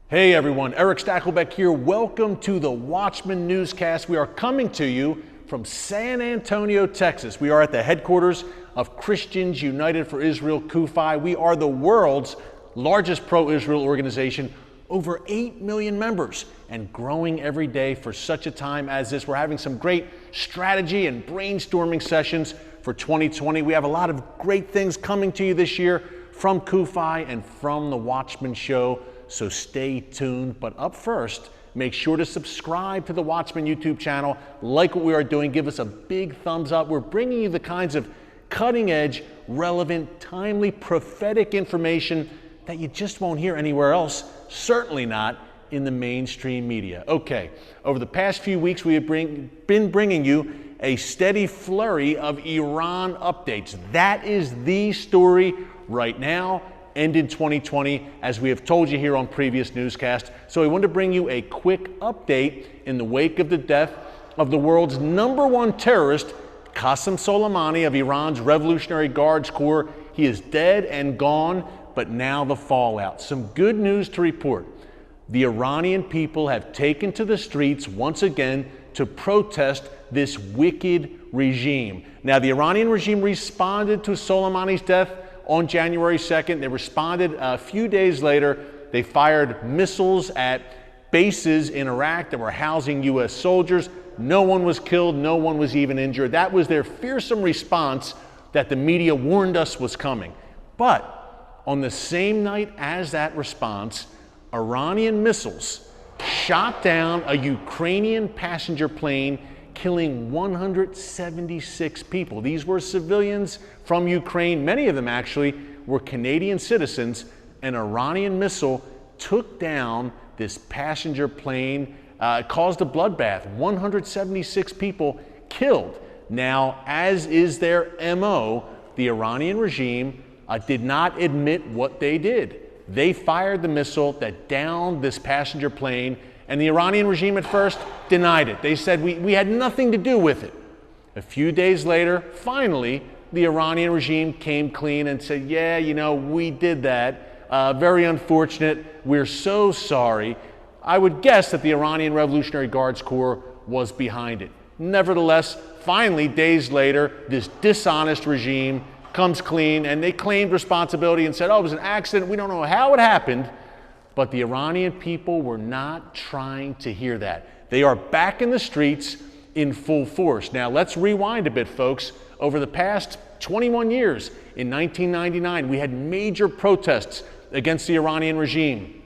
Hey everyone, Erick Stakelbeck here. Welcome to the Watchman Newscast. We are coming to you from San Antonio, Texas. We are at the headquarters of Christians United for Israel, QAEDA. We are the world's largest pro-Israel organization, over 8 million members, and growing every day for such a time as this. We're having some great strategy and brainstorming sessions for 2020. We have a lot of great things coming to you this year from QAEDA and from the Watchman Show. So stay tuned, but up first, make sure to subscribe to the Watchman YouTube channel. Like what we are doing, give us a big thumbs up. We're bringing you the kinds of cutting edge, relevant, timely, prophetic information that you just won't hear anywhere else, certainly not in the mainstream media. Okay, over the past few weeks, we have been bringing you a steady flurry of Iran updates. That is the story right now and in 2020, as we have told you here on previous newscasts. So we want to bring you a quick update in the wake of the death of the world's #1 terrorist, Qasem Soleimani of Iran's Revolutionary Guards Corps. He is dead and gone, but now the fallout. Some good news to report. The Iranian people have taken to the streets once again to protest this wicked regime. Now, the Iranian regime responded to Soleimani's death on January 2nd. They responded a few days later. They fired missiles at bases in Iraq that were housing U.S. soldiers. No one was killed. No one was even injured. That was their fearsome response that the media warned us was coming. But on the same night as that response, Iranian missiles shot down a Ukrainian passenger plane, killing 176 people. These were civilians from Ukraine. Many of them actually were Canadian citizens. An Iranian missile took down this passenger plane, caused a bloodbath. 176 people killed. Now, as is their MO, the Iranian regime did not admit what they did. They fired the missile that downed this passenger plane, and the Iranian regime at first denied it. They said, we had nothing to do with it. A few days later, finally, the Iranian regime came clean and said, yeah, you know, we did that. Very unfortunate. We're so sorry. I would guess that the Iranian Revolutionary Guards Corps was behind it. Nevertheless, finally, days later, this dishonest regime comes clean, and they claimed responsibility and said, oh, it was an accident. We don't know how it happened. But the Iranian people were not trying to hear that. They are back in the streets in full force. Now, let's rewind a bit, folks. Over the past 21 years, in 1999, we had major protests against the Iranian regime.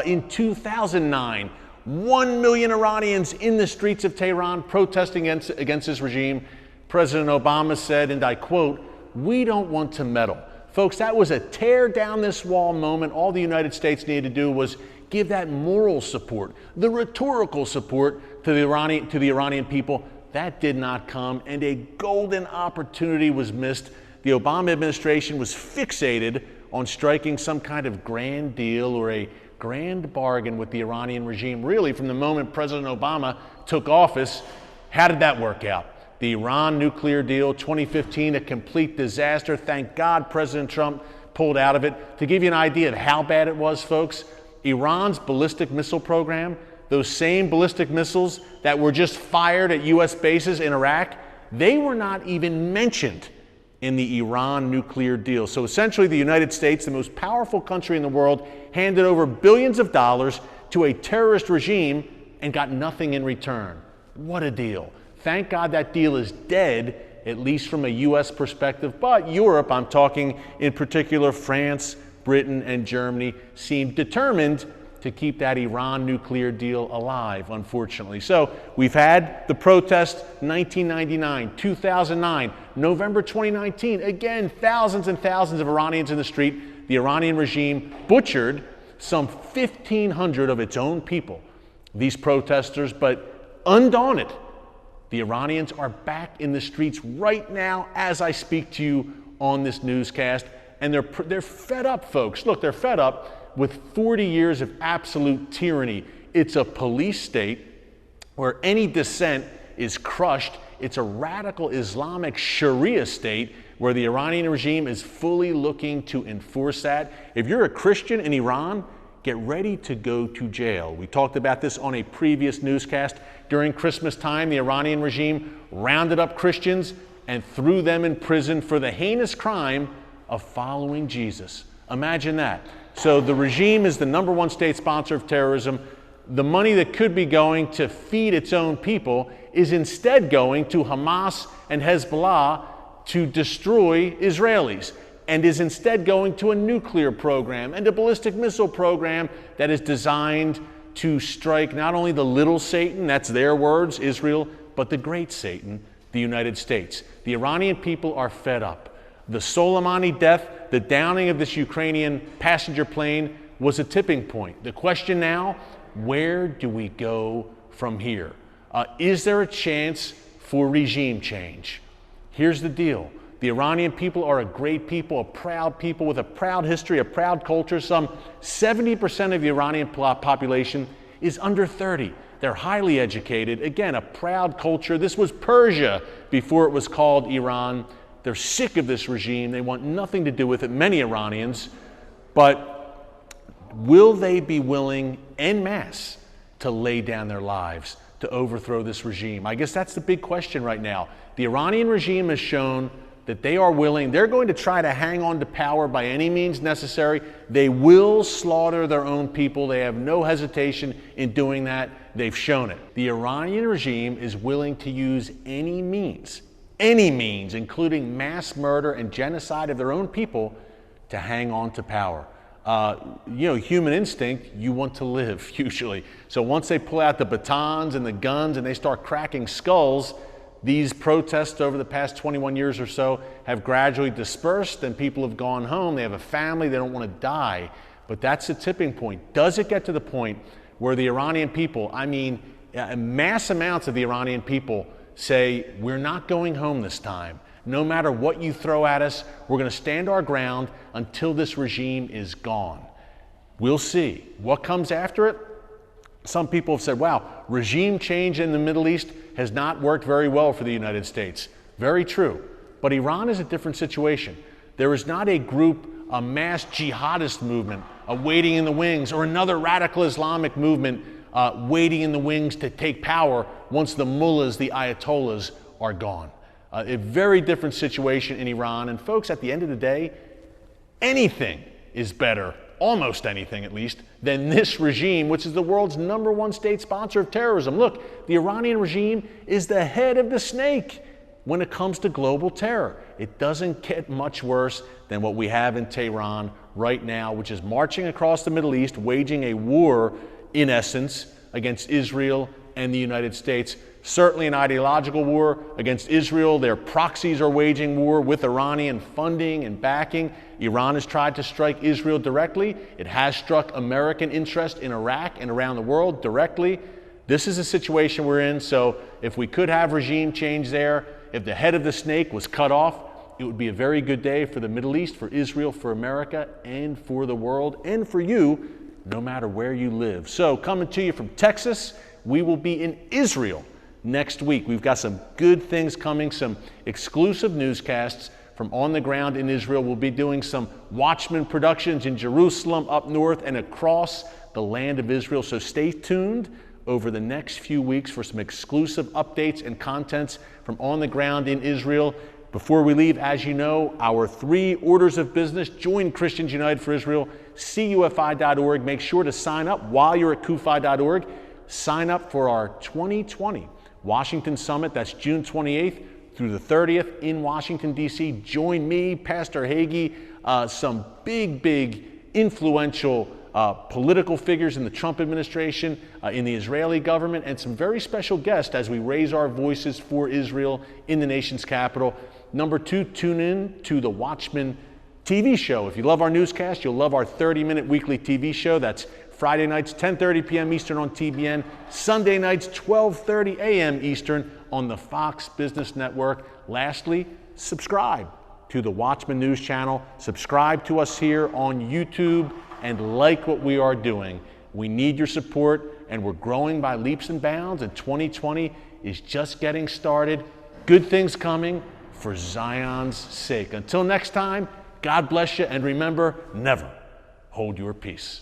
In 2009, 1 million Iranians in the streets of Tehran protesting against this regime. President Obama said, and I quote, "We don't want to meddle." Folks, that was a tear down this wall moment. All the United States needed to do was give that moral support, the rhetorical support to the Iranian people. That did not come, and a golden opportunity was missed. The Obama administration was fixated on striking some kind of grand deal or a grand bargain with the Iranian regime. Really, from the moment President Obama took office, how did that work out? The Iran nuclear deal, 2015, a complete disaster. Thank God President Trump pulled out of it. To give you an idea of how bad it was, folks, Iran's ballistic missile program, those same ballistic missiles that were just fired at U.S. bases in Iraq, they were not even mentioned in the Iran nuclear deal. So essentially, the United States, the most powerful country in the world, handed over billions of dollars to a terrorist regime and got nothing in return. What a deal. Thank God that deal is dead, at least from a U.S. perspective. But Europe, I'm talking in particular France, Britain, and Germany, seemed determined to keep that Iran nuclear deal alive, unfortunately. So we've had the protest 1999, 2009, November 2019. Again, thousands and thousands of Iranians in the street. The Iranian regime butchered some 1,500 of its own people, these protesters, but undaunted. The Iranians are back in the streets right now as I speak to you on this newscast, and they're fed up, folks. Look, they're fed up with 40 years of absolute tyranny. It's a police state where any dissent is crushed. It's a radical Islamic Sharia state where the Iranian regime is fully looking to enforce that. If you're a Christian in Iran, get ready to go to jail. We talked about this on a previous newscast. During Christmas time, the Iranian regime rounded up Christians and threw them in prison for the heinous crime of following Jesus. Imagine that. So the regime is the #1 state sponsor of terrorism. The money that could be going to feed its own people is instead going to Hamas and Hezbollah to destroy Israelis, and is instead going to a nuclear program and a ballistic missile program that is designed to strike not only the little Satan, that's their words, Israel, but the great Satan, the United States. The Iranian people are fed up. The Soleimani death, the downing of this Ukrainian passenger plane, was a tipping point. The question now, where do we go from here? Is there a chance for regime change? Here's the deal. The Iranian people are a great people, a proud people with a proud history, a proud culture. Some 70% of the Iranian population is under 30. They're highly educated. Again, a proud culture. This was Persia before it was called Iran. They're sick of this regime. They want nothing to do with it, many Iranians. But will they be willing en masse to lay down their lives to overthrow this regime? I guess that's the big question right now. The Iranian regime has shown that they are willing. They're going to try to hang on to power by any means necessary. They will slaughter their own people. They have no hesitation in doing that. They've shown it. The Iranian regime is willing to use any means, including mass murder and genocide of their own people, to hang on to power. Human instinct, you want to live, usually. So once they pull out the batons and the guns and they start cracking skulls, these protests over the past 21 years or so have gradually dispersed, and people have gone home. They have a family. They don't want to die. But that's the tipping point. Does it get to the point where the Iranian people, mass amounts of the Iranian people, say, we're not going home this time. No matter what you throw at us, we're going to stand our ground until this regime is gone. We'll see. What comes after it? Some people have said, wow, regime change in the Middle East has not worked very well for the United States. Very true. But Iran is a different situation. There is not a group, a mass jihadist movement waiting in the wings, or another radical Islamic movement waiting in the wings to take power once the mullahs, the ayatollahs, are gone. A very different situation in Iran. And folks, at the end of the day, anything is better, almost anything at least, than this regime, which is the world's #1 state sponsor of terrorism. Look, the Iranian regime is the head of the snake when it comes to global terror. It doesn't get much worse than what we have in Tehran right now, which is marching across the Middle East, waging a war, in essence, against Israel and the United States. Certainly an ideological war against Israel. Their proxies are waging war with Iranian funding and backing. Iran has tried to strike Israel directly. It has struck American interest in Iraq and around the world directly. This is a situation we're in. So if we could have regime change there, if the head of the snake was cut off, it would be a very good day for the Middle East, for Israel, for America, and for the world, and for you, no matter where you live. So coming to you from Texas, we will be in Israel next week. We've got some good things coming, some exclusive newscasts from on the ground in Israel. We'll be doing some Watchman productions in Jerusalem, up north, and across the land of Israel. So stay tuned over the next few weeks for some exclusive updates and contents from on the ground in Israel. Before we leave, as you know, our 3 orders of business. Join Christians United for Israel, cufi.org. Make sure to sign up while you're at cufi.org. Sign up for our 2020 Washington Summit. That's June 28th through the 30th in Washington, D.C. Join me, Pastor Hagee, some big, influential political figures in the Trump administration, in the Israeli government, and some very special guests as we raise our voices for Israel in the nation's capital. Number 2, tune in to the Watchman TV show. If you love our newscast, you'll love our 30-minute weekly TV show. That's Friday nights, 10:30 p.m. Eastern on TBN. Sunday nights, 12:30 a.m. Eastern on the Fox Business Network. Lastly, subscribe to the Watchman News Channel. Subscribe to us here on YouTube and like what we are doing. We need your support, and we're growing by leaps and bounds, and 2020 is just getting started. Good things coming for Zion's sake. Until next time, God bless you, and remember, never hold your peace.